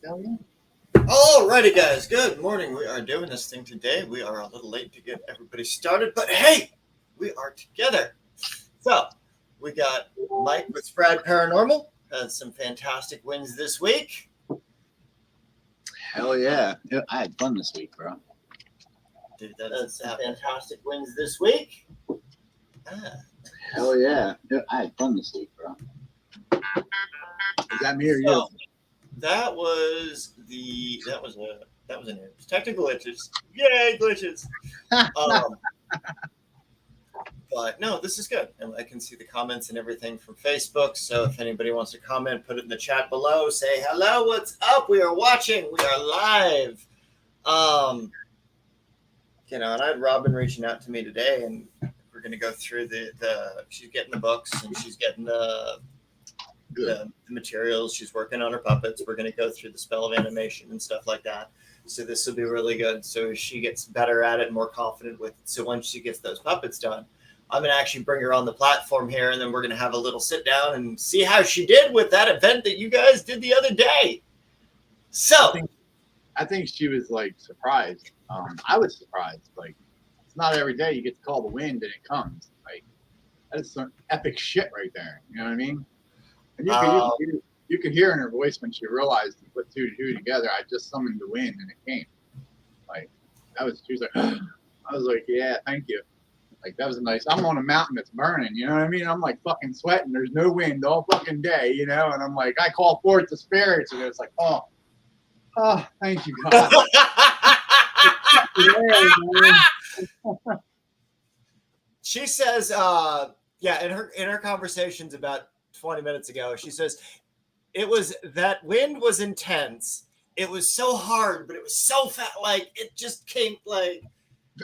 Hell yeah. Alrighty, guys. Good morning. We are doing this thing today. We are a little late to get everybody started, but hey, we are together. So, we got Mike with Sprad Paranormal. Had some fantastic wins this week. Hell yeah. I had fun this week, bro. Dude, that's some fantastic wins this week. Hell yeah. I had fun this week, bro. Is that me or you? That was an error. Technical glitches. Yay, glitches. But no, this is good. And I can see the comments and everything from Facebook. So if anybody wants to comment, put it in the chat below. Say hello, what's up? We are watching. We are live. And I had Robin reaching out to me today, and we're gonna go through the she's getting the books and she's getting the materials. She's working on her puppets. We're going to go through the spell of animation and stuff like that. So this will be really good. So she gets better at it, more confident with it. So once she gets those puppets done, I'm going to actually bring her on the platform here, and then we're going to have a little sit down and see how she did with that event that you guys did the other day. So I think she was like surprised. I was surprised. Like, it's not every day you get to call the wind and it comes. Like, that's some epic shit right there. You know what I mean? And you could hear in her voice when she realized to put two to two together. I just summoned the wind and it came. Like, she was like, I was like, yeah, thank you. Like, that was nice. I'm on a mountain that's burning, you know what I mean? I'm like fucking sweating. There's no wind all fucking day, you know? And I'm like, I call forth the spirits, and it's like, oh, thank you, God. She says, in her conversations about 20 minutes ago, she says, that wind was intense. It was so hard, but it was so fat. Like, it just came like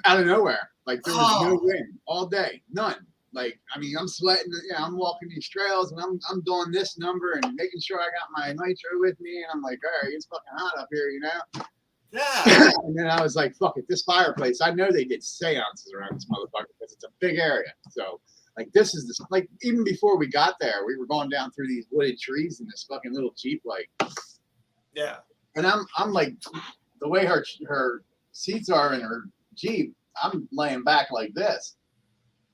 out of nowhere. Like, there was no wind all day. None. Like, I mean, I'm sweating. I'm walking these trails, and I'm doing this number and making sure I got my nitro with me. And I'm like, all right, it's fucking hot up here, you know? Yeah. And then I was like, fuck it, this fireplace. I know they did seances around this motherfucker because it's a big area. So, like, this is like, even before we got there, we were going down through these wooded trees in this fucking little Jeep, like, yeah. And I'm like, the way her seats are in her Jeep, I'm laying back like this,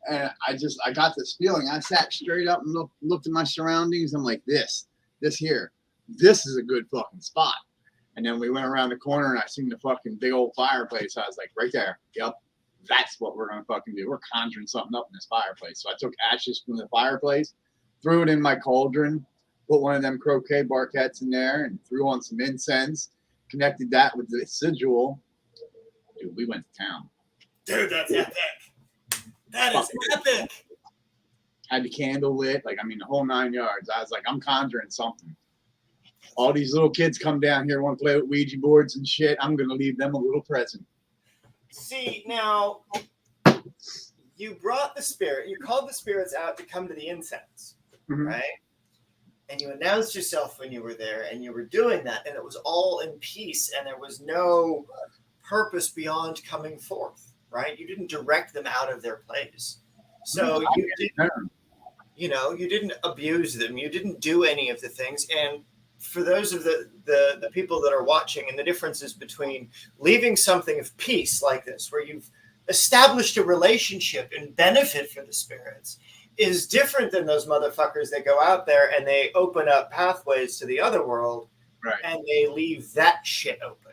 and I got this feeling. I sat straight up and looked at my surroundings. I'm like, this here, this is a good fucking spot. And then we went around the corner and I seen the fucking big old fireplace. I was like, right there, yep. That's what we're going to fucking do. We're conjuring something up in this fireplace. So I took ashes from the fireplace, threw it in my cauldron, put one of them croquet barquettes in there, and threw on some incense, connected that with the sigil. Dude, we went to town. Dude, that's epic. That is epic. Had the candle lit, like, I mean, the whole 9 yards. I was like, I'm conjuring something. All these little kids come down here, want to play with Ouija boards and shit. I'm going to leave them a little present. See, now, you brought the spirit, you called the spirits out to come to the incense, right? And you announced yourself when you were there, and you were doing that, and it was all in peace, and there was no purpose beyond coming forth, right? You didn't direct them out of their place. So you didn't abuse them. You didn't do any of the things. And for those of the people that are watching, and the differences between leaving something of peace like this, where you've established a relationship and benefit for the spirits, is different than those motherfuckers that go out there and they open up pathways to the other world, right, and they leave that shit open.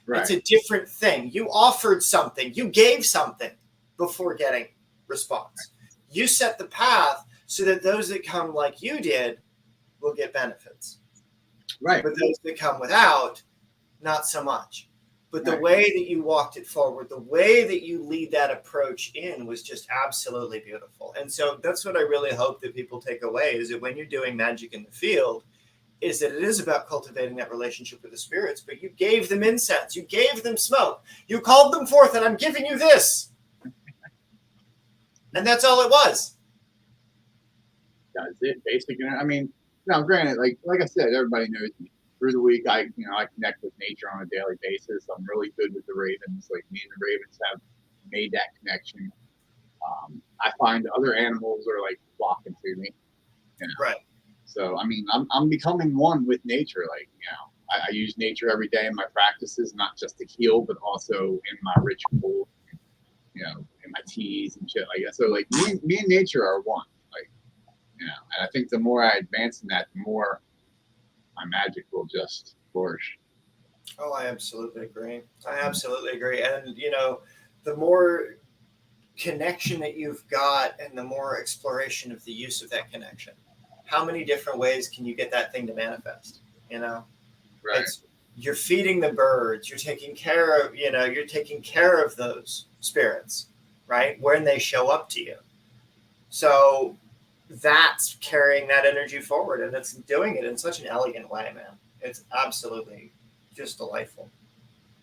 Right. It's a different thing. You offered something. You gave something before getting response. You set the path so that those that come like you did will get benefits. Right. But those that come without, not so much. But the way that you walked it forward, the way that you lead that approach in was just absolutely beautiful. And so that's what I really hope that people take away, is that when you're doing magic in the field, is that it is about cultivating that relationship with the spirits. But you gave them incense. You gave them smoke. You called them forth, and I'm giving you this. And that's all it was. That's it, basically. I mean, now, granted, like I said, everybody knows me. Through the week, I connect with nature on a daily basis. I'm really good with the ravens. Like, me and the ravens have made that connection. I find other animals are like flocking to me. Right. So I mean, I'm becoming one with nature. Like, I use nature every day in my practices, not just to heal, but also in my ritual, you know, in my teas and shit like that. So like me and nature are one. Like, you know, and I think the more I advance in that, the more my magic will just flourish. Oh, I absolutely agree. I absolutely agree. And, you know, the more connection that you've got and the more exploration of the use of that connection, how many different ways can you get that thing to manifest? You know, Right. it's, you're feeding the birds, you're taking care of, you know, you're taking care of those spirits, right? When they show up to you. So that's carrying that energy forward, and it's doing it in such an elegant way, man. It's absolutely just delightful.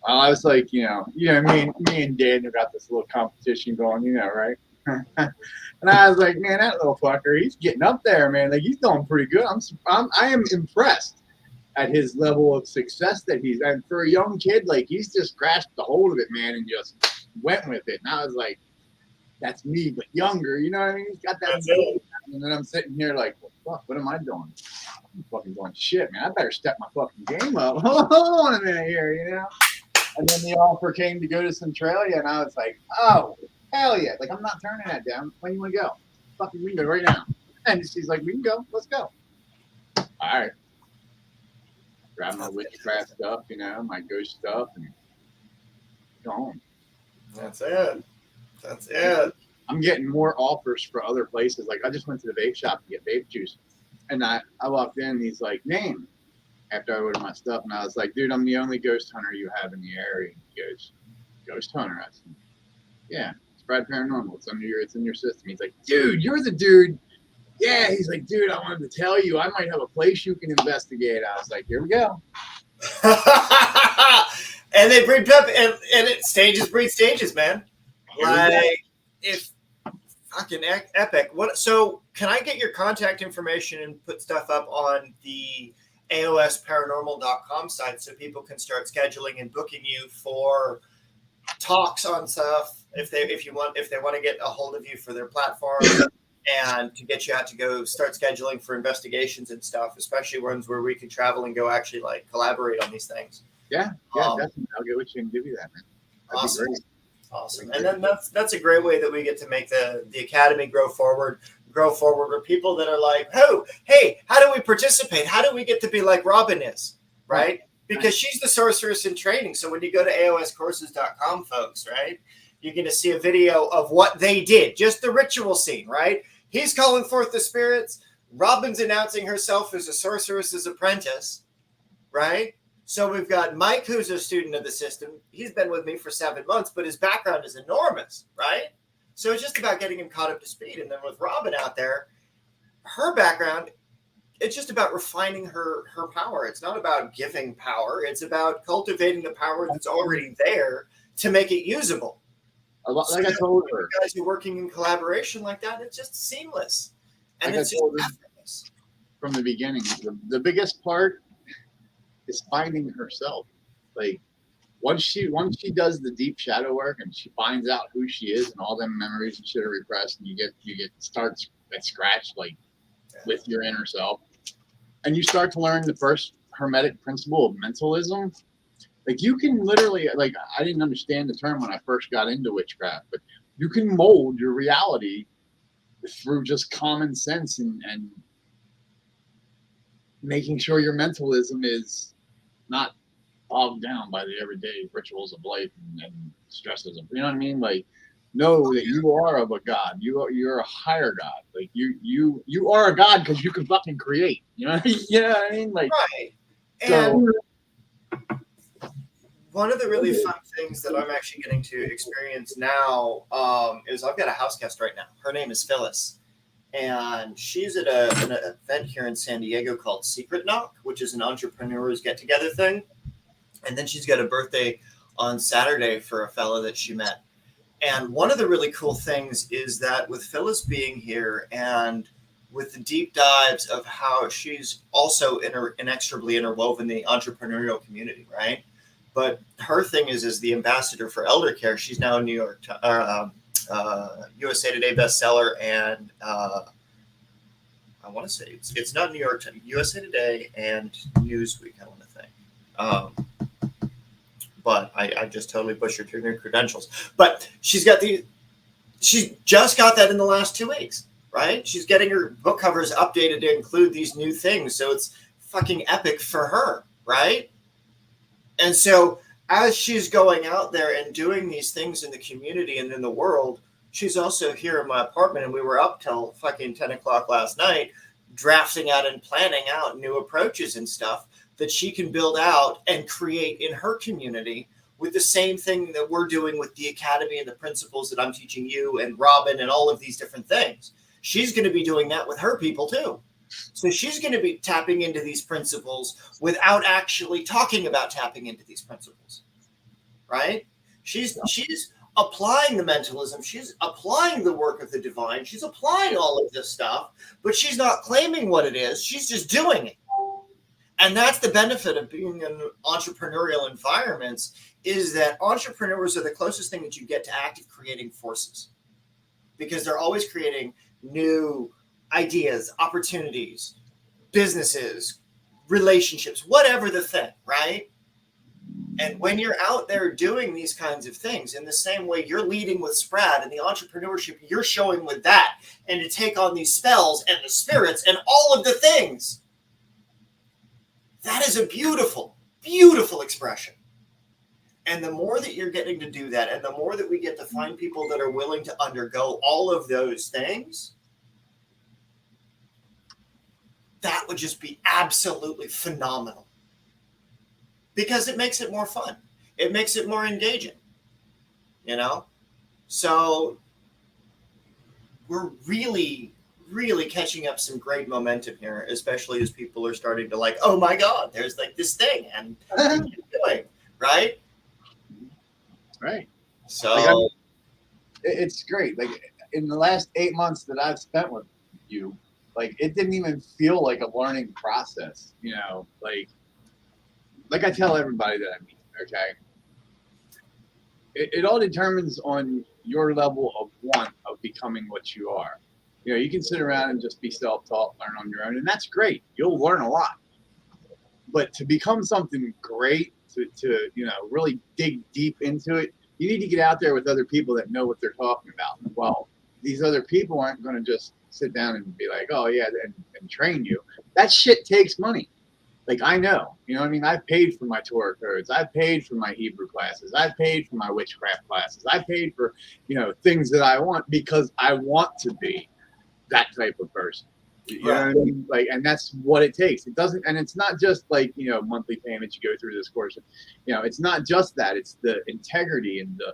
I was like, you know, me and Daniel got this little competition going, you know, right? And I was like, man, that little fucker, he's getting up there, man. Like he's doing pretty good. I am impressed at his level of success that he's. And for a young kid, like he's just grasped the hold of it, man, and just went with it. And I was like, that's me, but younger. You know what I mean? He's got that. And then I'm sitting here like, well, fuck, what am I doing? I'm fucking doing shit, man. I better step my fucking game up. Hold on a minute here, you know? And then the offer came to go to Centralia, and I was like, oh, hell yeah. Like, I'm not turning that down. When you want to go? Fucking, we can go right now. And she's like, we can go. Let's go. All right. Grab my witchcraft stuff, you know, my ghost stuff, and go home. That's it. That's it. I'm getting more offers for other places. Like, I just went to the vape shop to get vape juice. And I walked in, and he's like, name. After I ordered my stuff, and I was like, dude, I'm the only ghost hunter you have in the area. He goes, ghost hunter? I said, yeah, Spread Paranormal. It's in your system. He's like, dude, you're the dude. Yeah, he's like, dude, I wanted to tell you, I might have a place you can investigate. I was like, here we go. And they breed pep, and it stages breed stages, man. Like, if fucking epic. What? So, can I get your contact information and put stuff up on the AOSparanormal.com site so people can start scheduling and booking you for talks on stuff if they want to get a hold of you for their platform and to get you out to go start scheduling for investigations and stuff, especially ones where we can travel and go actually like collaborate on these things. Yeah, definitely. I'll get with you and give you that, man. That'd awesome. Be great. Awesome. And then that's a great way that we get to make the academy grow forward with people that are like, oh, hey, how do we participate? How do we get to be like Robin is, right? Because she's the sorceress in training. So when you go to AOScourses.com, folks, right, you're going to see a video of what they did, just the ritual scene, right? He's calling forth the spirits. Robin's announcing herself as a sorceress's apprentice, right? So we've got Mike, who's a student of the system. He's been with me for 7 months, but his background is enormous, right? So it's just about getting him caught up to speed. And then with Robin out there, her background, it's just about refining her power. It's not about giving power. It's about cultivating the power that's already there to make it usable. Like I told her, you guys are working in collaboration like that. It's just seamless, and like it's just effortless. From the beginning, the biggest part is finding herself. Like once she does the deep shadow work and she finds out who she is and all them memories and shit are repressed, and you get starts at scratch like with your inner self, and you start to learn the first hermetic principle of mentalism. Like you can literally, like I didn't understand the term when I first got into witchcraft, but you can mold your reality through just common sense and making sure your mentalism is not bogged down by the everyday rituals of life and stresses of, you know what I mean? Like know that you are of a god. You're a higher god. Like you are a god because you can fucking create. You know what I mean? Like right. So one of the really fun things that I'm actually getting to experience now is I've got a house guest right now. Her name is Phyllis. And she's at an event here in San Diego called Secret Knock, which is an entrepreneur's get-together thing. And then she's got a birthday on Saturday for a fella that she met. And one of the really cool things is that with Phyllis being here and with the deep dives of how she's also inextricably interwoven the entrepreneurial community, right? But her thing is the ambassador for elder care. She's now a New York USA Today bestseller, and I want to say it's not New York, USA Today and Newsweek, I want to think. Um, but I just totally butchered her new credentials. But she's just got that in the last 2 weeks, right? She's getting her book covers updated to include these new things. So it's fucking epic for her, right? And so as she's going out there and doing these things in the community and in the world, she's also here in my apartment, and we were up till fucking 10 o'clock last night drafting out and planning out new approaches and stuff that she can build out and create in her community with the same thing that we're doing with the academy and the principles that I'm teaching you and Robin and all of these different things. She's going to be doing that with her people too. So she's going to be tapping into these principles without actually talking about tapping into these principles, right? She's applying the mentalism. She's applying the work of the divine. She's applying all of this stuff, but she's not claiming what it is. She's just doing it. And that's the benefit of being in entrepreneurial environments, is that entrepreneurs are the closest thing that you get to active creating forces, because they're always creating new ideas, opportunities, businesses, relationships, whatever the thing, right? And when you're out there doing these kinds of things, in the same way you're leading with Sprad and the entrepreneurship you're showing with that, and to take on these spells and the spirits and all of the things, that is a beautiful, beautiful expression. And the more that you're getting to do that, and the more that we get to find people that are willing to undergo all of those things, that would just be absolutely phenomenal, because it makes it more fun. It makes it more engaging, you know? So we're really, really catching up some great momentum here, especially as people are starting to like, oh my God, there's like this thing and doing, right? Right. So like it's great. Like in the last 8 months that I've spent with you, like it didn't even feel like a learning process, you know, like I tell everybody that I meet, okay, it all determines on your level of want of becoming what you are. You know, you can sit around and just be self-taught, learn on your own, and that's great. You'll learn a lot. But to become something great, to you know, really dig deep into it, you need to get out there with other people that know what they're talking about. Well, these other people aren't going to just sit down and be like, oh yeah, and train you. That shit takes money. Like I know, you know what I mean? I've paid for my Torah codes. I've paid for my Hebrew classes. I've paid for my witchcraft classes. I've paid for, you know, things that I want because I want to be that type of person. You know what I mean? Like, and that's what it takes. It doesn't, and it's not just like, you know, monthly payments, you go through this course. You know, it's not just that. It's the integrity and the,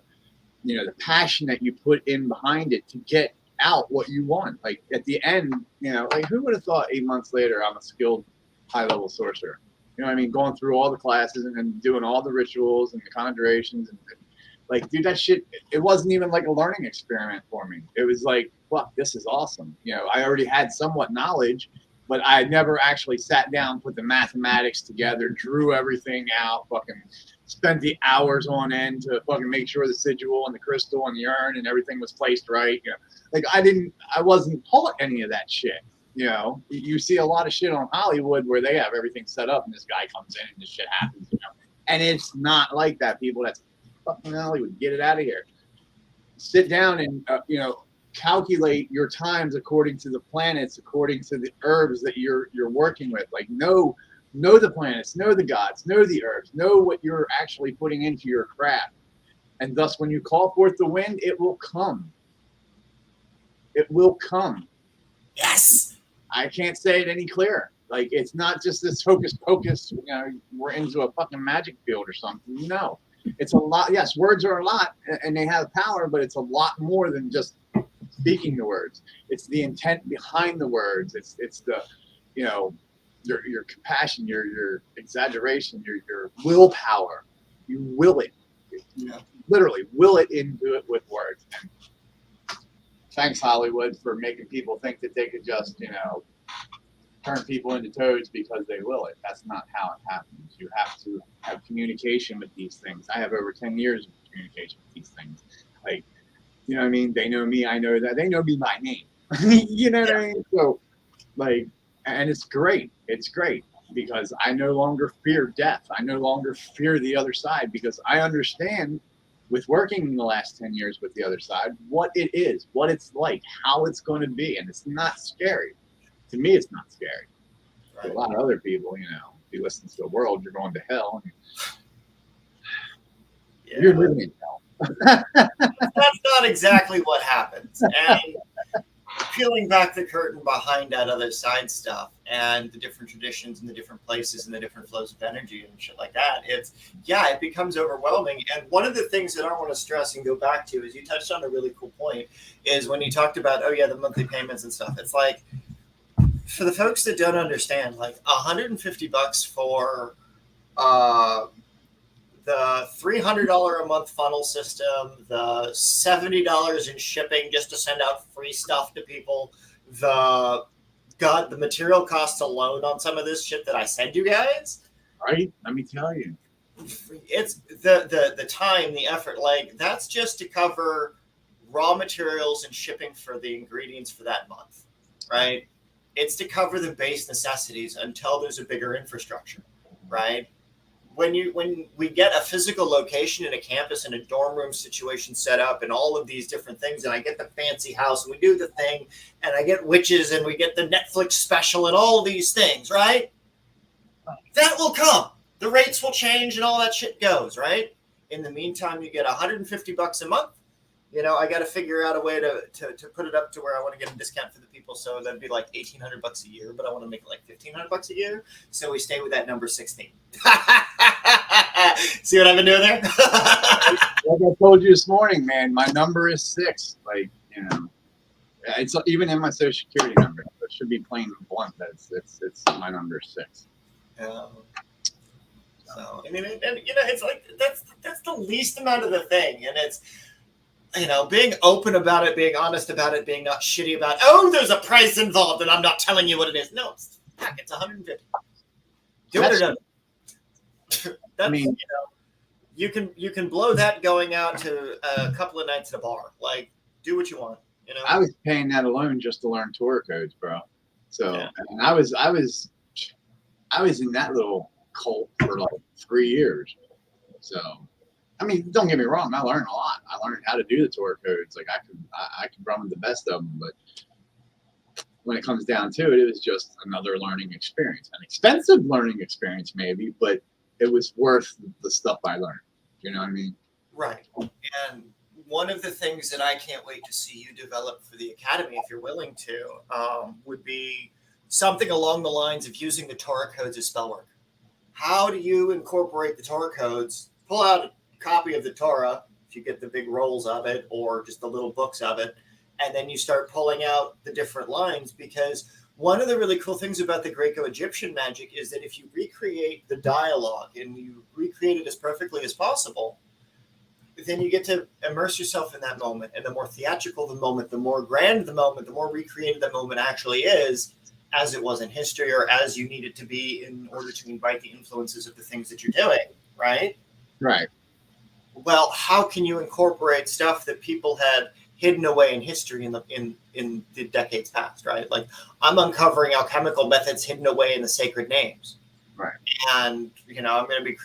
you know, the passion that you put in behind it to get out what you want. Like at the end, you know, like who would have thought 8 months later I'm a skilled high-level sorcerer? You know what I mean? Going through all the classes and doing all the rituals and the conjurations and like, dude, that shit, it wasn't even like a learning experiment for me. It was like, fuck, this is awesome. You know, I already had somewhat knowledge, but I never actually sat down, put the mathematics together, drew everything out, fucking spent the hours on end to fucking make sure the sigil and the crystal and the urn and everything was placed right. You know, like I wasn't taught any of that shit. You know, you see a lot of shit on Hollywood where they have everything set up and this guy comes in and this shit happens, you know, and it's not like that, people. That's fucking Hollywood. Get it out of here. Sit down and, you know, calculate your times according to the planets, according to the herbs that you're working with. Like know the planets, know the gods, know the herbs, know what you're actually putting into your craft. And thus, when you call forth the wind, it will come. It will come. yes, I can't say it any clearer. Like, it's not just this hocus pocus, you know, we're into a fucking magic field or something. No, it's a lot. Yes, words are a lot and they have power, but it's a lot more than just speaking the words. It's the intent behind the words. It's the, you know, your compassion, your exaggeration, your willpower. You will it. You literally will it into it with words. Thanks, Hollywood, for making people think that they could just, you know, turn people into toads because they will it. That's not how it happens. You have to have communication with these things. I have over 10 years of communication with these things. Like, you know what I mean? They know me. I know that. They know me by name. You know what I mean? So, like, and it's great. It's great. because I no longer fear death. I no longer fear the other side because I understand with working in the last 10 years with the other side, what it is, what it's like, how it's going to be. And it's not scary. To me, it's not scary. To a lot of other people, you know, if you listen to the world, you're going to hell. Yeah. You're living in hell. That's not exactly what happens. And peeling back the curtain behind that other side stuff and the different traditions and the different places and the different flows of energy and shit like that, it becomes overwhelming. And one of the things that I want to stress and go back to is you touched on a really cool point is when you talked about, the monthly payments and stuff. It's like, for the folks that don't understand, like $150 for the $300 a month funnel system, the $70 in shipping just to send out free stuff to people, the material costs alone on some of this shit that I send you guys. Right? Let me tell you. It's the time, the effort, like that's just to cover raw materials and shipping for the ingredients for that month, right? It's to cover the base necessities until there's a bigger infrastructure, right? When we get a physical location in a campus and a dorm room situation set up and all of these different things, and I get the fancy house and we do the thing and I get witches and we get the Netflix special and all these things, right? That will come. The rates will change and all that shit goes, right? In the meantime, you get $150 a month. You know, I got to figure out a way to put it up to where I want to get a discount for the people. So that'd be like $1,800 a year, but I want to make it like $1,500 a year. So we stay with that number 16. See what I've been doing there? Like I told you this morning, man, my number is 6. Like, you know, it's even in my social security number. It should be plain and blunt. It's my number 6. So I mean, and you know, it's like that's the least amount of the thing, and it's. You know, being open about it, being honest about it, being not shitty about, there's a price involved and I'm not telling you what it is. No, it's 150. Do it or don't. I mean, you know, you can blow that going out to a couple of nights at a bar. Like, do what you want. You know, I was paying that alone just to learn Torah codes, bro. So, and I was in that little cult for like 3 years. So. I mean, don't get me wrong. I learned a lot. I learned how to do the Torah codes. Like I could run the best of them, but when it comes down to it, it was just another learning experience, an expensive learning experience, maybe, but it was worth the stuff I learned. You know what I mean? Right. And one of the things that I can't wait to see you develop for the academy, if you're willing to, would be something along the lines of using the Torah codes as spell work. How do you incorporate the Torah codes? Pull out copy of the Torah, if you get the big rolls of it or just the little books of it, and then you start pulling out the different lines, because one of the really cool things about the Greco-Egyptian magic is that if you recreate the dialogue and you recreate it as perfectly as possible, then you get to immerse yourself in that moment. And the more theatrical the moment, the more grand the moment, the more recreated the moment actually is, as it was in history or as you need it to be in order to invite the influences of the things that you're doing, right? Right. Well, how can you incorporate stuff that people had hidden away in history in the decades past, right? Like I'm uncovering alchemical methods hidden away in the sacred names. Right. And, you know, I'm going to be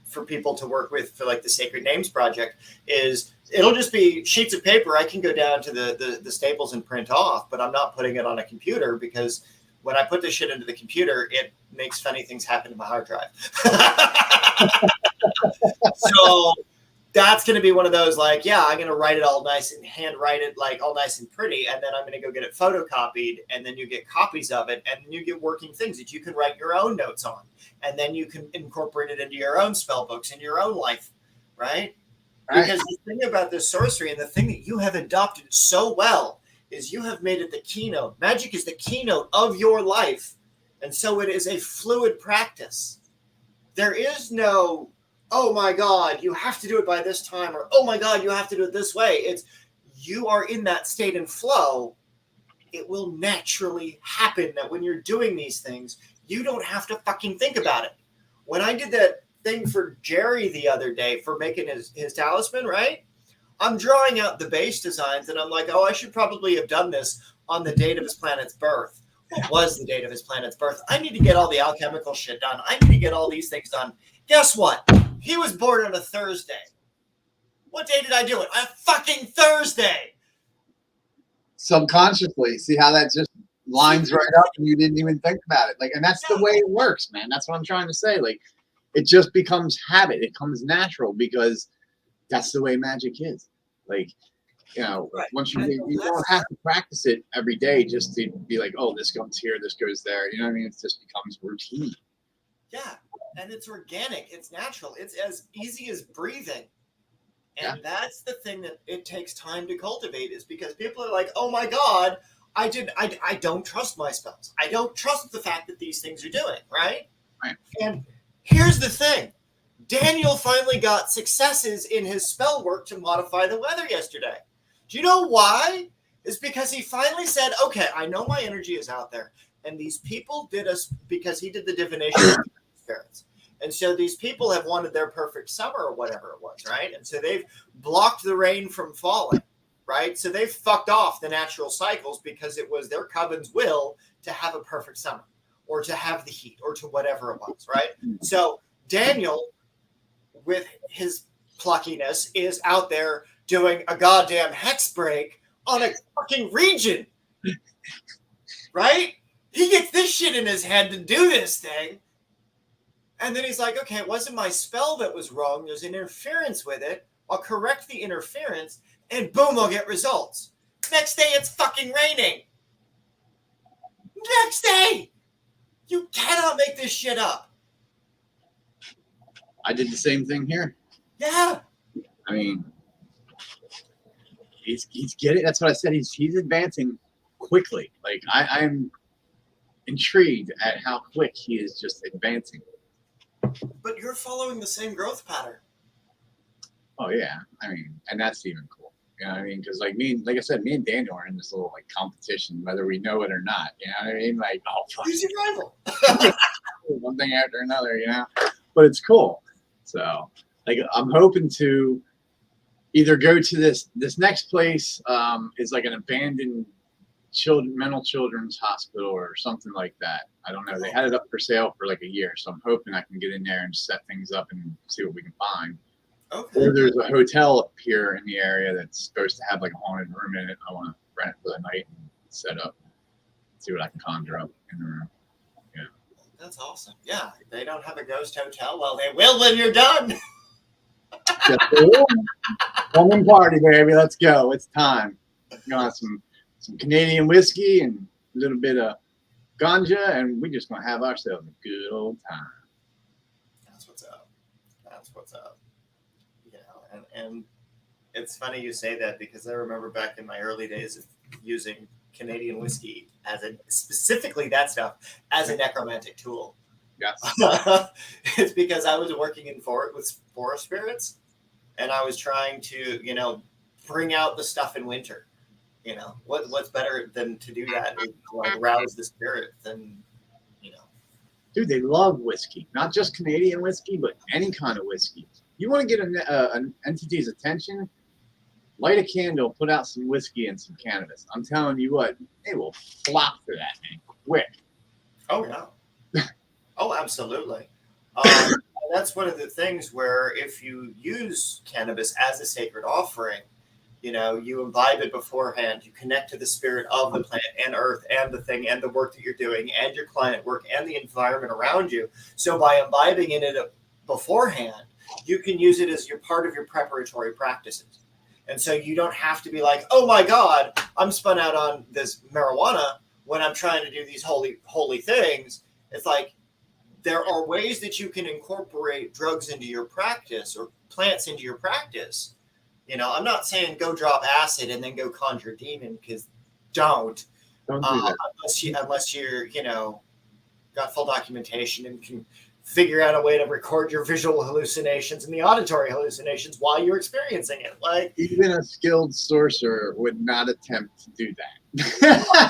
for people to work with for like the Sacred Names project is it'll just be sheets of paper I can go down to the Staples and print off, but I'm not putting it on a computer because when I put this shit into the computer, it makes funny things happen to my hard drive. So that's going to be one of those like, I'm going to write it all nice and handwrite it like all nice and pretty. And then I'm going to go get it photocopied, and then you get copies of it, and then you get working things that you can write your own notes on. And then you can incorporate it into your own spell books in your own life. Right. Because the thing about this sorcery and the thing that you have adopted so well is you have made it the keynote. Magic is the keynote of your life. And so it is a fluid practice. There is no, oh my God, you have to do it by this time, or oh my God, you have to do it this way. It's you are in that state and flow. It will naturally happen that when you're doing these things, you don't have to fucking think about it. When I did that thing for Jerry the other day for making his talisman, right? I'm drawing out the base designs and I'm like, I should probably have done this on the date of his planet's birth. What was the date of his planet's birth? I need to get all the alchemical shit done. I need to get all these things done. Guess what? He was born on a Thursday. What day did I do it? A fucking Thursday. Subconsciously, see how that just lines right up and you didn't even think about it. Like, and that's the way it works, man. That's what I'm trying to say. Like, it just becomes habit. It comes natural because that's the way magic is. Like, you know, once you don't have to practice it every day just to be like, oh, this comes here, this goes there. You know what I mean? It just becomes routine. Yeah, and it's organic. It's natural. It's as easy as breathing. And that's the thing that it takes time to cultivate, is because people are like, oh my God, I don't trust my spells. I don't trust the fact that these things are doing, right? And here's the thing. Daniel finally got successes in his spell work to modify the weather yesterday. Do you know why? It's because he finally said, okay, I know my energy is out there. And these people did us, because he did the divination of spirits. And so these people have wanted their perfect summer or whatever it was, right? And so they've blocked the rain from falling, right? So they've fucked off the natural cycles because it was their coven's will to have a perfect summer or to have the heat or to whatever it was, right? So Daniel, with his pluckiness, is out there doing a goddamn hex break on a fucking region, right? He gets this shit in his head to do this thing. And then he's like, okay, it wasn't my spell that was wrong. There's an interference with it. I'll correct the interference, and boom, I'll get results. Next day, it's fucking raining. Next day! You cannot make this shit up. I did the same thing here. Yeah. I mean, he's getting, that's what I said. He's advancing quickly. Like, I'm intrigued at how quick he is just advancing. But you're following the same growth pattern. Oh yeah, I mean, and that's even cool. You know what I mean? Because like I said, me and Daniel are in this little like competition, whether we know it or not. You know what I mean? Like, oh, fuck. Who's your rival? One thing after another, you know. But it's cool. So, like, I'm hoping to either go to this next place is like an abandoned mental children's hospital or something like that. I don't know. They had it up for sale for like a year, so I'm hoping I can get in there and set things up and see what we can find. Okay. Or there's a hotel up here in the area that's supposed to have like a haunted room in it. I want to rent it for the night and set up, see what I can conjure up in the room. Yeah. That's awesome. Yeah, they don't have a ghost hotel. Well, they will when you're done. Come and party, baby. Let's go. It's time. We're gonna have some Canadian whiskey and a little bit of ganja, and we're just gonna have ourselves a good old time. That's what's up. That's what's up. You know, and it's funny you say that, because I remember back in my early days of using Canadian whiskey specifically that stuff as a necromantic tool. Yes. It's because I was working with forest spirits, and I was trying to, you know, bring out the stuff in winter. You know, what's better than to do that, is like rouse the spirit than, you know. Dude, they love whiskey. Not just Canadian whiskey, but any kind of whiskey. You want to get an entity's attention, light a candle, put out some whiskey and some cannabis. I'm telling you what, they will flop for that, man, quick. Oh, yeah. Oh, absolutely. That's one of the things where if you use cannabis as a sacred offering, you know, you imbibe it beforehand, you connect to the spirit of the plant and earth and the thing and the work that you're doing and your client work and the environment around you. So by imbibing in it beforehand, you can use it as your part of your preparatory practices. And so you don't have to be like, oh my God, I'm spun out on this marijuana when I'm trying to do these holy things. It's like, there are ways that you can incorporate drugs into your practice or plants into your practice. You know, I'm not saying go drop acid and then go conjure a demon, because don't do that. Unless you're, you know, got full documentation and can figure out a way to record your visual hallucinations and the auditory hallucinations while you're experiencing it. Like, even a skilled sorcerer would not attempt to do that.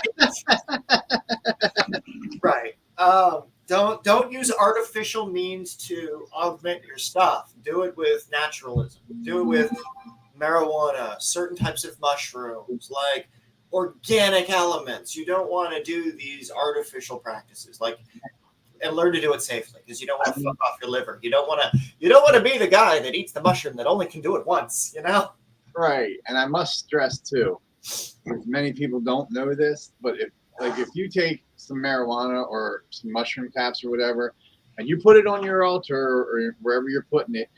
Right. Don't use artificial means to augment your stuff. Do it with naturalism. Do it with marijuana, certain types of mushrooms. Like, organic elements. You don't want to do these artificial practices, and learn to do it safely, because you don't want to fuck off your liver. You don't want to be the guy that eats the mushroom that only can do it once, Right. And I must stress too, because many people don't know this, but if you take some marijuana or some mushroom caps or whatever, and you put it on your altar or wherever you're putting it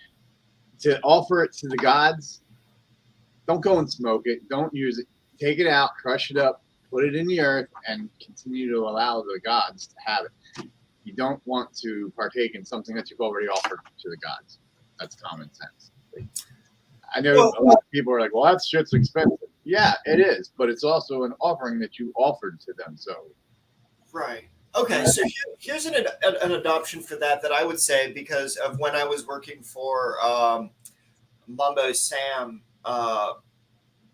to offer it to the gods, don't go and smoke it. Don't use it. Take it out, crush it up, put it in the earth, and continue to allow the gods to have it. You don't want to partake in something that you've already offered to the gods. That's common sense. I know a lot of people are like, well, that shit's expensive. Yeah, it is, but it's also an offering that you offered to them. So, right. Okay, so here's an adoption for that I would say, because of when I was working for Mumbo Sam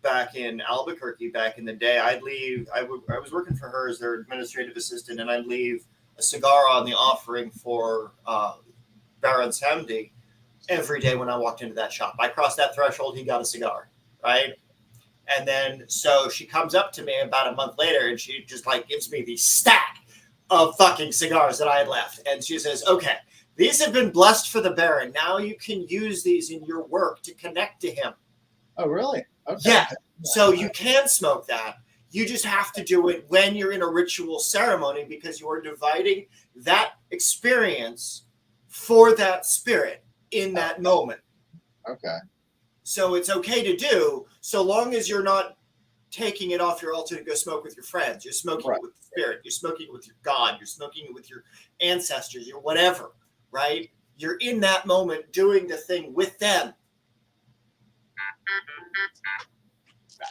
back in Albuquerque back in the day. I'd leave. I was working for her as their administrative assistant, and I'd leave a cigar on the offering for Baron Samdi every day when I walked into that shop. I crossed that threshold, he got a cigar, right? And then so she comes up to me about a month later, and she just gives me the stack of fucking cigars that I had left, and she says, "Okay, these have been blessed for the Baron. Now you can use these in your work to connect to him." Oh, really? Okay. Yeah. So you can smoke that. You just have to do it when you're in a ritual ceremony, because you are dividing that experience for that spirit in that moment. Okay. So it's okay to do, so long as you're not taking it off your altar to go smoke with your friends. You're smoking it with the spirit. You're smoking it with your God. You're smoking it with your ancestors, your whatever, right? You're in that moment doing the thing with them.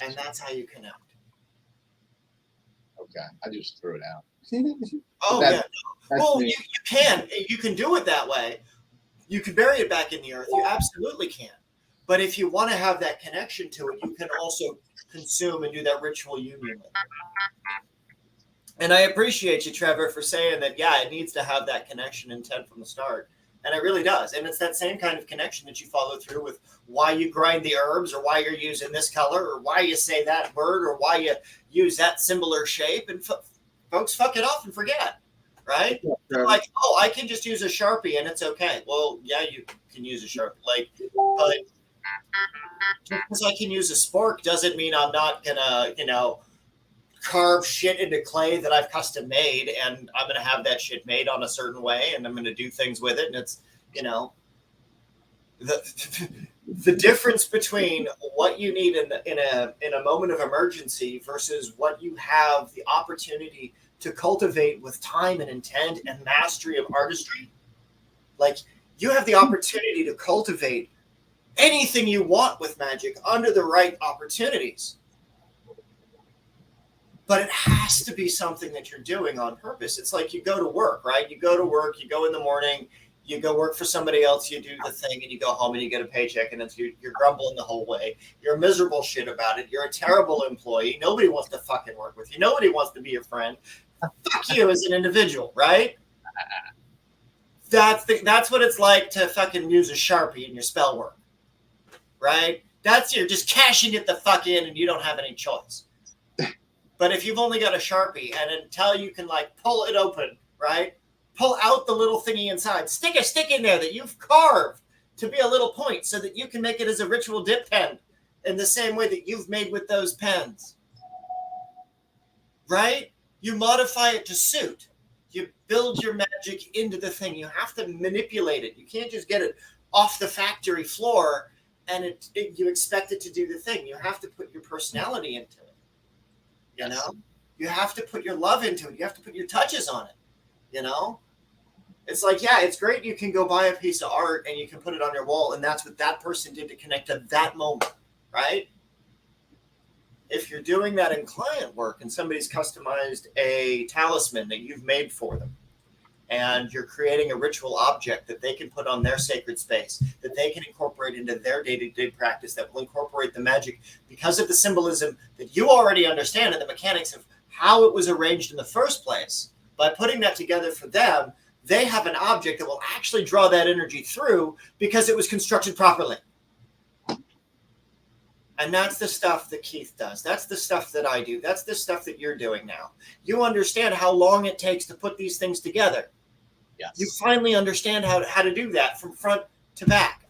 And that's how you connect. Okay. I just threw it out. Yeah. Well, you can do it that way. You can bury it back in the earth. You absolutely can. But if you want to have that connection to it, you can also consume and do that ritual union with it. And I appreciate you, Trevor, for saying that, yeah, it needs to have that connection intent from the start. And it really does. And it's that same kind of connection that you follow through with why you grind the herbs, or why you're using this color, or why you say that word, or why you use that symbol or shape. And folks fuck it off and forget, right? Yeah, like, oh, I can just use a Sharpie and it's okay. Well, yeah, you can use a Sharpie. But just because I can use a spork doesn't mean I'm not going to, carve shit into clay that I've custom made, and I'm going to have that shit made on a certain way, and I'm going to do things with it. And it's, the difference between what you need in a moment of emergency versus what you have the opportunity to cultivate with time and intent and mastery of artistry. You have the opportunity to cultivate anything you want with magic under the right opportunities. But it has to be something that you're doing on purpose. It's like you go to work, right? You go to work, you go in the morning, you go work for somebody else, you do the thing, and you go home and you get a paycheck, and you're grumbling the whole way. You're miserable shit about it. You're a terrible employee. Nobody wants to fucking work with you. Nobody wants to be your friend. Fuck you as an individual, right? That's what it's like to fucking use a Sharpie in your spell work, right? You're just cashing it the fuck in, and you don't have any choice. But if you've only got a Sharpie, and until you can pull it open, right? Pull out the little thingy inside, stick a stick in there that you've carved to be a little point so that you can make it as a ritual dip pen in the same way that you've made with those pens, right? You modify it to suit. You build your magic into the thing. You have to manipulate it. You can't just get it off the factory floor and you expect it to do the thing. You have to put your personality into it. You have to put your love into it. You have to put your touches on it. It's it's great. You can go buy a piece of art and you can put it on your wall, and that's what that person did to connect to that moment, right? If you're doing that in client work and somebody's customized a talisman that you've made for them, and you're creating a ritual object that they can put on their sacred space, that they can incorporate into their day-to-day practice, that will incorporate the magic because of the symbolism that you already understand and the mechanics of how it was arranged in the first place. By putting that together for them, they have an object that will actually draw that energy through because it was constructed properly. And that's the stuff that Keith does. That's the stuff that I do. That's the stuff that you're doing now. You understand how long it takes to put these things together. Yes. You finally understand how to do that from front to back.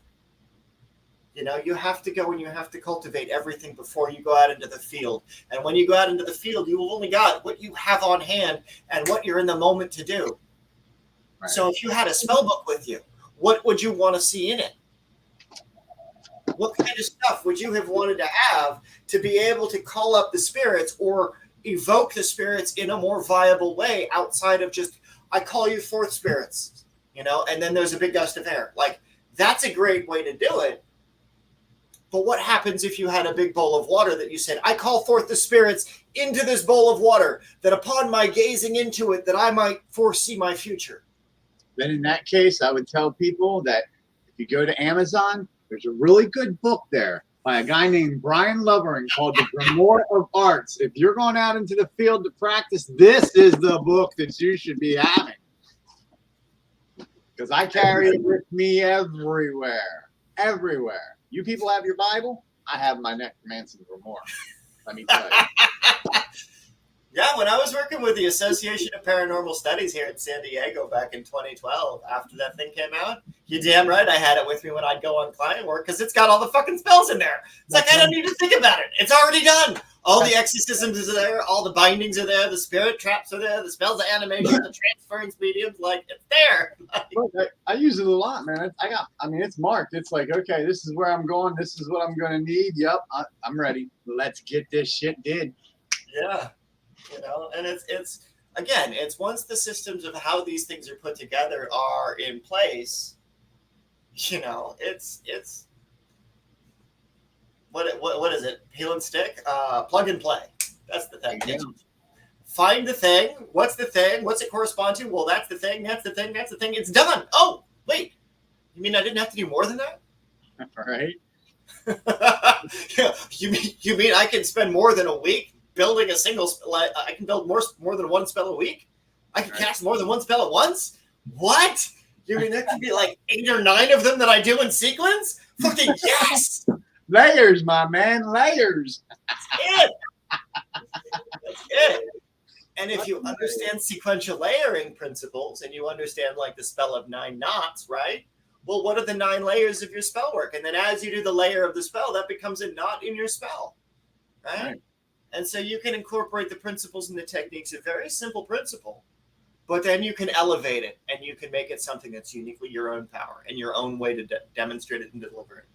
You know, you have to go and you have to cultivate everything before you go out into the field. And when you go out into the field, you have only got what you have on hand and what you're in the moment to do. Right. So if you had a spell book with you, what would you want to see in it? What kind of stuff would you have wanted to have to be able to call up the spirits or evoke the spirits in a more viable way outside of just, I call you forth spirits, you know, and then there's a big gust of air. Like, that's a great way to do it. But what happens if you had a big bowl of water that you said, I call forth the spirits into this bowl of water, that upon my gazing into it, that I might foresee my future? Then in that case, I would tell people that if you go to Amazon, there's a really good book there by a guy named Brian Lovering called The Grimoire of Arts. If you're going out into the field to practice, this is the book that you should be having. Because I carry it with me everywhere. Everywhere. You people have your Bible? I have my Necromancy Grimoire. Let me tell you. Yeah, when I was working with the Association of Paranormal Studies here in San Diego back in 2012, after that thing came out, you damn right I had it with me when I'd go on client work because it's got all the fucking spells in there. It's like, I don't need to think about it. It's already done. All the exorcisms are there. All the bindings are there. The spirit traps are there. The spells of animation, the transference mediums, like, it's there. I use it a lot, man. It's marked. It's like, okay, this is where I'm going. This is what I'm going to need. Yep, I'm ready. Let's get this shit did. Yeah. You know, and it's again, it's once the systems of how these things are put together are in place, you know, it's what is it? Peel and stick, plug and play. That's the thing. Yeah. Find the thing. What's the thing? What's it correspond to? Well, that's the thing. That's the thing. That's the thing. It's done. Oh, wait. You mean I didn't have to do more than that? Right. Yeah. You mean I can spend more than a week building a single spell? I can build more than one spell a week? I can cast more than one spell at once? What? You mean there could be like 8 or 9 of them that I do in sequence? Fucking yes! Layers, my man, layers. That's it. That's it. And if you understand sequential layering principles and you understand like the spell of 9 knots, right? Well, what are the 9 layers of your spell work? And then as you do the layer of the spell, that becomes a knot in your spell, right? And so you can incorporate the principles and the techniques, a very simple principle, but then you can elevate it and you can make it something that's uniquely your own power and your own way to demonstrate it and deliver it.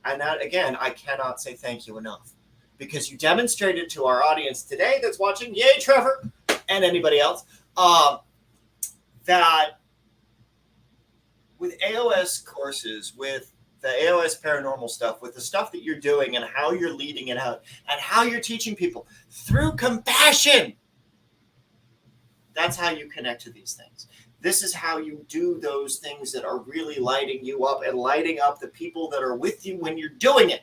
And that, again, I cannot say thank you enough, because you demonstrated to our audience today that's watching, yay, Trevor, and anybody else, that with AOS courses, with the AOS paranormal stuff, with the stuff that you're doing and how you're leading it out and how you're teaching people through compassion, that's how you connect to these things. This is how you do those things that are really lighting you up and lighting up the people that are with you when you're doing it.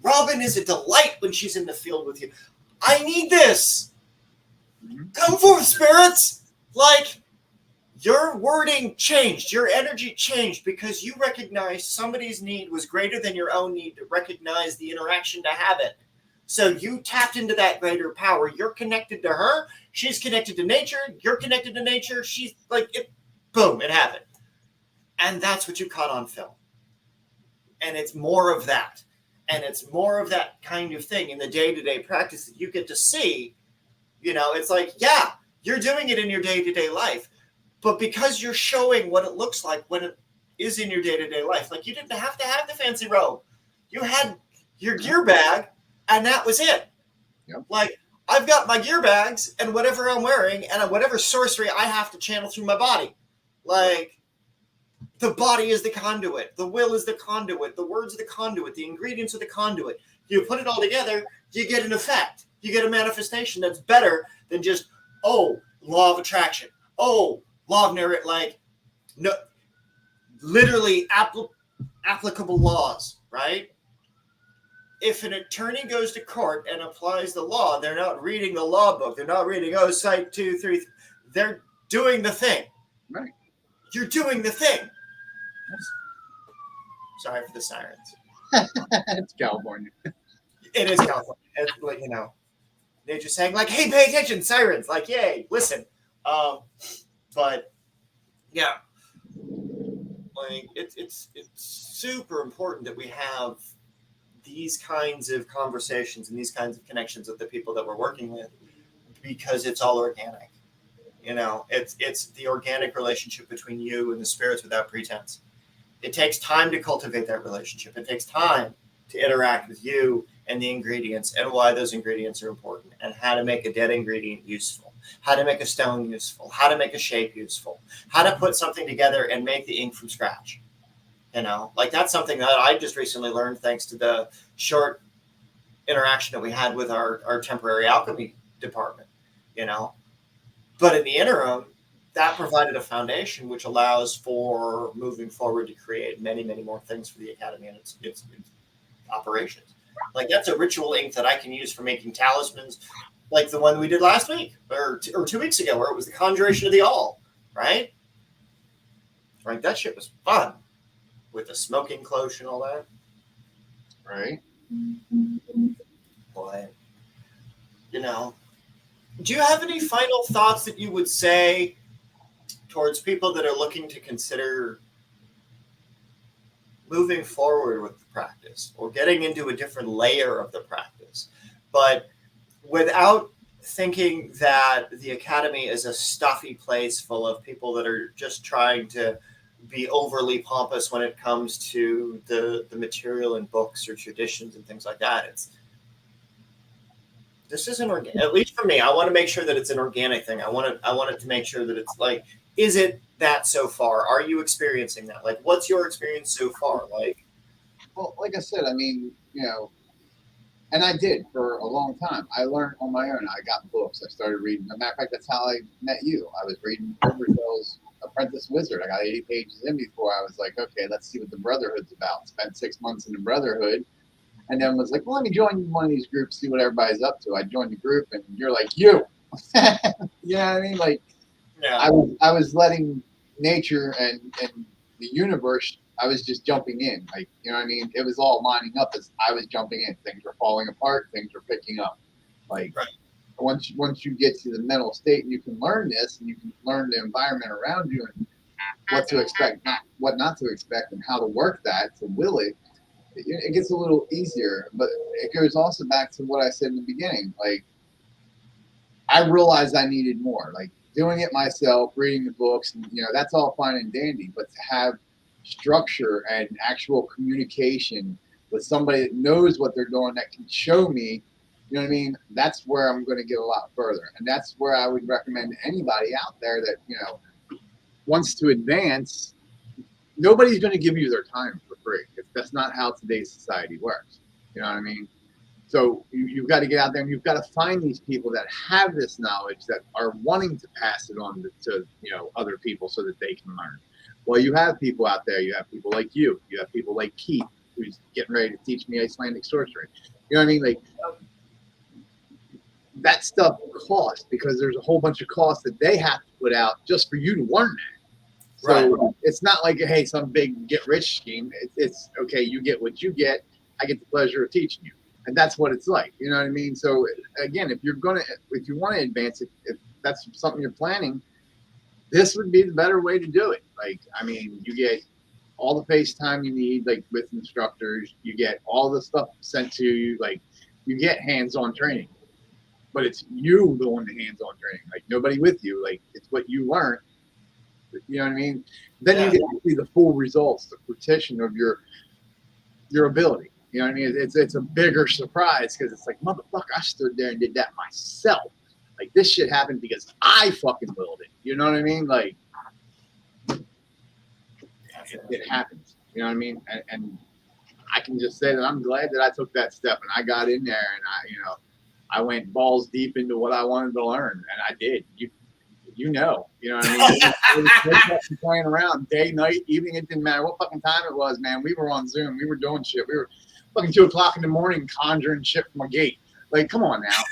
Robin is a delight when she's in the field with you. I need this. Come forth, spirits. Like, your wording changed. Your energy changed because you recognized somebody's need was greater than your own need to recognize the interaction to have it. So you tapped into that greater power. You're connected to her. She's connected to nature. You're connected to nature. She's like, it, boom, it happened. And that's what you caught on film. And it's more of that. And it's more of that kind of thing in the day-to-day practice that you get to see. You know, it's like, yeah, you're doing it in your day-to-day life. But because you're showing what it looks like when it is in your day-to-day life, like you didn't have to have the fancy robe. You had your gear bag, and that was it. Yep. Like, I've got my gear bags and whatever I'm wearing and whatever sorcery I have to channel through my body. Like, the body is the conduit. The will is the conduit. The words are the conduit. The ingredients are the conduit. You put it all together, you get an effect. You get a manifestation that's better than just, oh, law of attraction. Oh, law of narrative, like, no, literally applicable laws, right? If an attorney goes to court and applies the law, they're not reading the law book. They're not reading, oh, cite 2, 3. They're doing the thing. Right. You're doing the thing. Sorry for the sirens. It's California. It is California. It's like, they're just saying like, "Hey, pay attention, sirens!" Like, "Yay, listen." But yeah, like it's super important that we have these kinds of conversations and these kinds of connections with the people that we're working with, because it's all organic. It's the organic relationship between you and the spirits without pretense. It takes time to cultivate that relationship. It takes time to interact with you and the ingredients and why those ingredients are important and how to make a dead ingredient useful, how to make a stone useful, how to make a shape useful, how to put something together and make the ink from scratch. Like that's something that I just recently learned thanks to the short interaction that we had with our temporary alchemy department, But in the interim, that provided a foundation which allows for moving forward to create many, many more things for the Academy and its operations. Like that's a ritual ink that I can use for making talismans, like the one we did last week or 2 weeks ago, where it was the Conjuration of the All, right? Right, that shit was fun with the smoking cloche and all that. Right. But, do you have any final thoughts that you would say towards people that are looking to consider moving forward with the practice or getting into a different layer of the practice, but without thinking that the Academy is a stuffy place full of people that are just trying to be overly pompous when it comes to the material in books or traditions and things like that? This isn't organic. At least for me, I want to make sure that it's an organic thing. I want it to make sure that it's like, is it that so far? Are you experiencing that? Like, what's your experience so far? Like, well, like I said, I mean, and I did for a long time. I learned on my own. I got books. I started reading. As a matter of fact, that's how I met you. I was reading Riverdale's Apprentice Wizard. I got 80 pages in before I was like, okay, let's see what the Brotherhood's about. Spent 6 months in the Brotherhood. And then was like, well, let me join one of these groups, see what everybody's up to. I joined the group, and you're like, you. You know what I mean? Like, yeah. I was letting nature and the universe, I was just jumping in. Like, you know what I mean? It was all lining up as I was jumping in. Things were falling apart. Things were picking up. Like, right. once you get to the mental state and you can learn this and you can learn the environment around you and what to expect, what not to expect, and how to work that, to will it, it gets a little easier. But it goes also back to what I said in the beginning. Like, I realized I needed more. Like, doing it myself, reading the books, and that's all fine and dandy. But to have structure and actual communication with somebody that knows what they're doing, that can show me, you know what I mean? That's where I'm going to get a lot further. And that's where I would recommend anybody out there that, wants to advance. Nobody's going to give you their time for free. That's not how today's society works. You know what I mean? So you've got to get out there and you've got to find these people that have this knowledge, that are wanting to pass it on to other people so that they can learn. Well, you have people out there. You have people like you. You have people like Keith, who's getting ready to teach me Icelandic sorcery. You know what I mean? Like, that stuff costs, because there's a whole bunch of costs that they have to put out just for you to learn that. So right. It's not like, hey, some big get rich scheme. It's okay, you get what you get. I get the pleasure of teaching you. And that's what it's like. You know what I mean? So again, if you want to advance it, if that's something you're planning, this would be the better way to do it. Like, I mean, you get all the FaceTime you need, like with instructors, you get all the stuff sent to you, like you get hands-on training. But it's you doing the hands-on training, like nobody with you. Like, it's what you learn. You know what I mean? Then you get to see the full results, the fruition of your ability. You know what I mean? It's a bigger surprise, because it's like, motherfucker, I stood there and did that myself. Like, this shit happened because I fucking willed it. You know what I mean? Like, it happens. You know what I mean? And I can just say that I'm glad that I took that step and I got in there and I went balls deep into what I wanted to learn, and I did. You know what I mean? It was playing around day, night, evening. It didn't matter what fucking time it was, man. We were on Zoom. We were doing shit. We were fucking 2 o'clock in the morning conjuring shit from a gate. Like, come on now.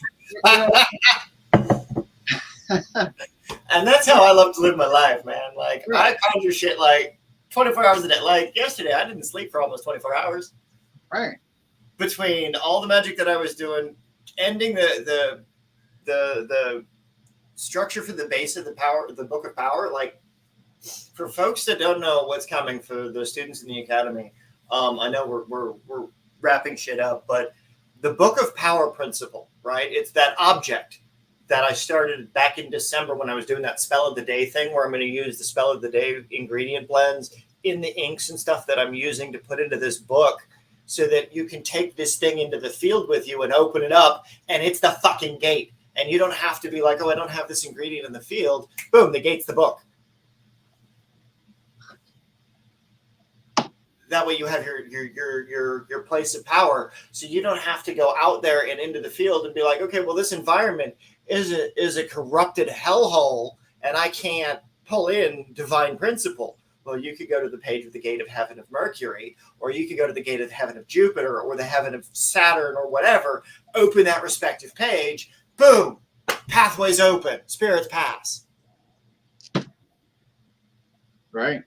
And that's how I love to live my life, man. Like, right. I conjure shit like 24 hours a day. Like, yesterday, I didn't sleep for almost 24 hours. Right. between all the magic that I was doing, ending the structure for the base of the Book of Power. Like, for folks that don't know what's coming for the students in the academy, I know we're wrapping shit up, but the Book of Power principle, right? It's that object that I started back in December when I was doing that spell of the day thing, where I'm going to use the spell of the day ingredient blends in the inks and stuff that I'm using to put into this book, so that you can take this thing into the field with you and open it up, and it's the fucking gate. And you don't have to be like, oh, I don't have this ingredient in the field. Boom, the gate's the book. That way you have your place of power, so you don't have to go out there and into the field and be like, okay, well, this environment is a corrupted hellhole, and I can't pull in divine principle. Well, you could go to the page of the gate of heaven of Mercury, or you could go to the gate of heaven of Jupiter, or the heaven of Saturn, or whatever, open that respective page, boom, pathways open, spirits pass. Right.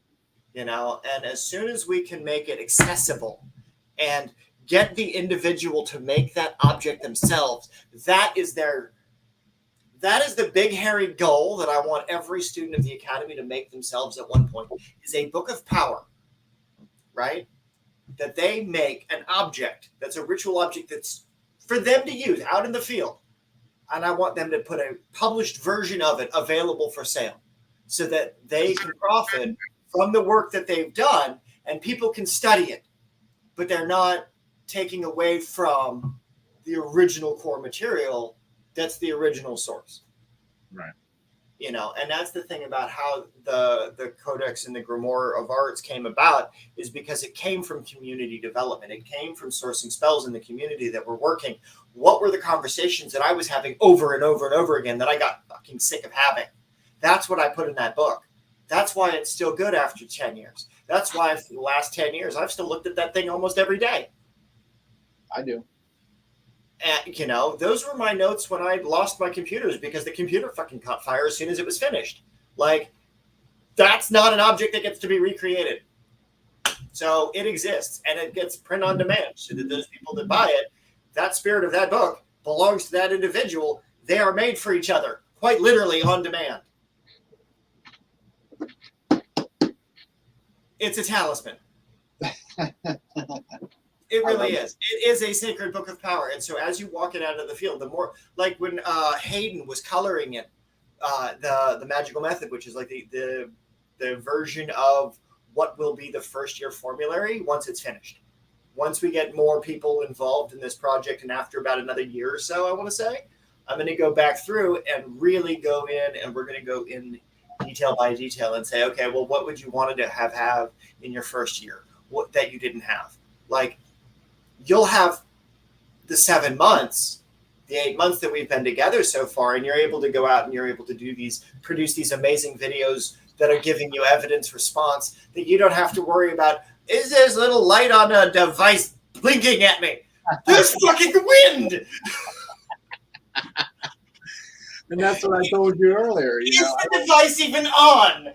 You know, and as soon as we can make it accessible and get the individual to make that object themselves, that is the big hairy goal that I want every student of the academy to make themselves at one point, is a Book of Power, right? That they make an object that's a ritual object that's for them to use out in the field. And I want them to put a published version of it available for sale, so that they can profit from the work that they've done, and people can study it, but they're not taking away from the original core material that's the original source. Right. You know, and that's the thing about how the Codex and the Grimoire of Arts came about, is because it came from community development. It came from sourcing spells in the community that were working. What were the conversations that I was having over and over and over again that I got fucking sick of having? That's what I put in that book. That's why it's still good after 10 years. That's why for the last 10 years, I've still looked at that thing almost every day. I do. And, you know, those were my notes when I lost my computers, because the computer fucking caught fire as soon as it was finished. Like, that's not an object that gets to be recreated. So it exists, and it gets print on demand, so that those people that buy it, that spirit of that book belongs to that individual. They are made for each other, quite literally on demand. It's a talisman. It really is. It is a sacred Book of Power. And so as you walk it out of the field, the more, like when Hayden was coloring it, the magical method, which is like the version of what will be the first year formulary once it's finished. Once we get more people involved in this project, and after about another year or so, I want to say, I'm going to go back through and really go in, and we're going to go in detail by detail and say, okay, well, what would you want to have in your first year, what that you didn't have? Like, you'll have the 7 months, the 8 months that we've been together so far, and you're able to go out and you're able to produce these amazing videos that are giving you evidence response, that you don't have to worry about, is this little light on a device blinking at me? There's fucking wind! And that's what I told you earlier. Is the device even on?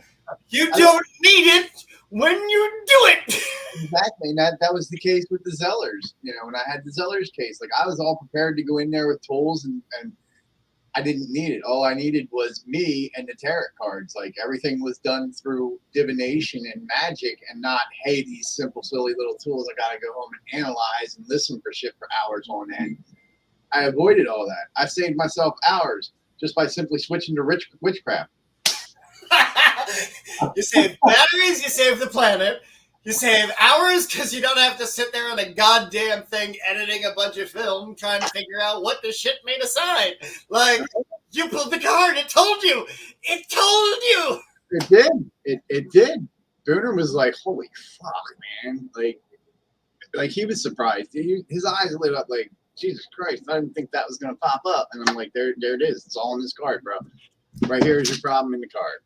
You don't need it when you do it. Exactly. And that was the case with the Zellers. You know, when I had the Zellers case, like, I was all prepared to go in there with tools, and I didn't need it. All I needed was me and the tarot cards. Like, everything was done through divination and magic, and not, hey, these simple, silly little tools I got to go home and analyze and listen for shit for hours on end. I avoided all that. I saved myself hours just by simply switching to witchcraft. You save batteries, you save the planet, you save hours because you don't have to sit there on a goddamn thing editing a bunch of film trying to figure out what the shit made aside. Like, you pulled the card, it told you. It told you. It did. It did. Booner was like, holy fuck, man. Like he was surprised. His eyes lit up like, Jesus Christ, I didn't think that was going to pop up. And I'm like, there it is. It's all in this card, bro. Right here is your problem in the card.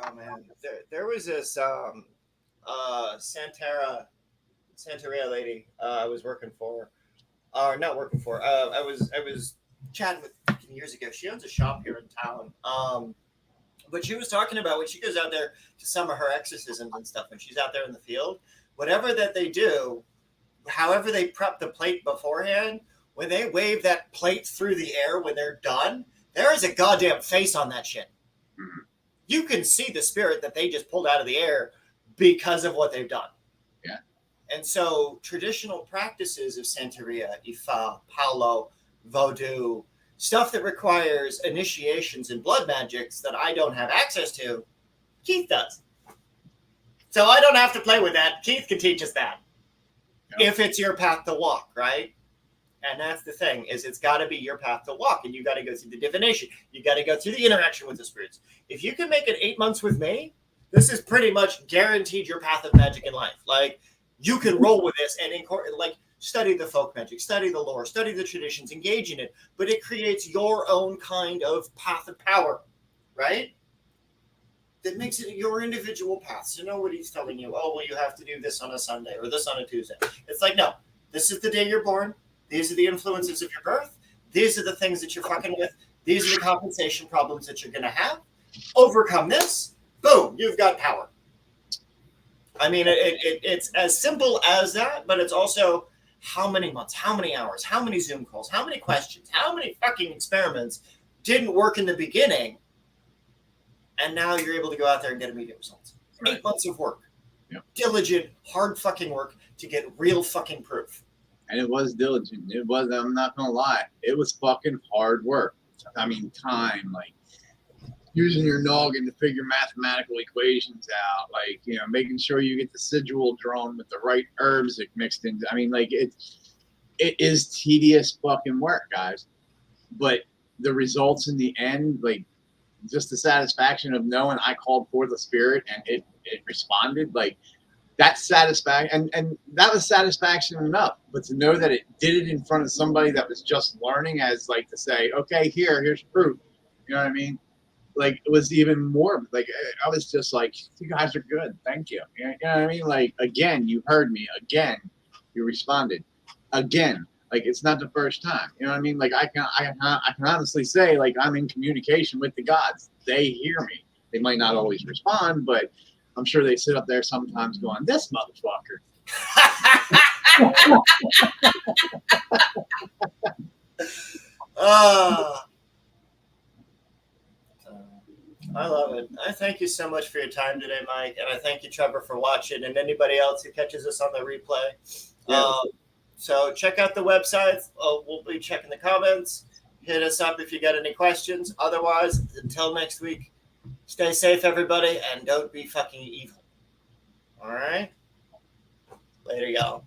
Oh, man. There was this Santeria lady I was working for. Or not working for. I was chatting with years ago. She owns a shop here in town. But she was talking about when she goes out there to some of her exorcisms and stuff, when she's out there in the field, whatever that they do, however they prep the plate beforehand, when they wave that plate through the air when they're done, there is a goddamn face on that shit. Mhm. You can see the spirit that they just pulled out of the air because of what they've done. Yeah. And so traditional practices of Santeria, Ifa, Paulo, Vodou, stuff that requires initiations and blood magics that I don't have access to, Keith does. So I don't have to play with that. Keith can teach us that. Yeah. If it's your path to walk, right? And that's the thing, is it's got to be your path to walk, and you got to go through the divination. You got to go through the interaction with the spirits. If you can make it 8 months with me, this is pretty much guaranteed your path of magic in life. Like, you can roll with this and like study the folk magic, study the lore, study the traditions, engage in it, but it creates your own kind of path of power, right? That makes it your individual path. So nobody's telling you, oh, well, you have to do this on a Sunday or this on a Tuesday. It's like, no, this is the day you're born. These are the influences of your birth. These are the things that you're fucking with. These are the compensation problems that you're going to have. Overcome this. Boom, you've got power. I mean, it's as simple as that, but it's also how many months, how many hours, how many Zoom calls, how many questions, how many fucking experiments didn't work in the beginning, and now you're able to go out there and get immediate results. Right. 8 months of work. Yep. Diligent, hard fucking work to get real fucking proof. And it was diligent. It was, I'm not going to lie, it was fucking hard work. I mean, time, like using your noggin to figure mathematical equations out, like, you know, making sure you get the sigil drawn with the right herbs that mixed in. I mean, like, it is tedious fucking work, guys. But the results in the end, like, just the satisfaction of knowing I called for the spirit and it responded, like, that satisfaction, and that was satisfaction enough. But to know that it did it in front of somebody that was just learning, as like to say, okay, here's proof. You know what I mean? Like, it was even more like, I was just like, you guys are good, thank you. You know what I mean? Like, again, you heard me. Again, you responded. Again, like, it's not the first time. You know what I mean? Like, I can honestly say, like, I'm in communication with the gods. They hear me. They might not always respond, but I'm sure they sit up there sometimes going, this motherfucker. I love it. I thank you so much for your time today, Mike. And I thank you, Trevor, for watching, and anybody else who catches us on the replay. Yeah. So check out the website. We'll be checking the comments. Hit us up if you got any questions. Otherwise, until next week, stay safe, everybody, and don't be fucking evil. All right? Later, y'all.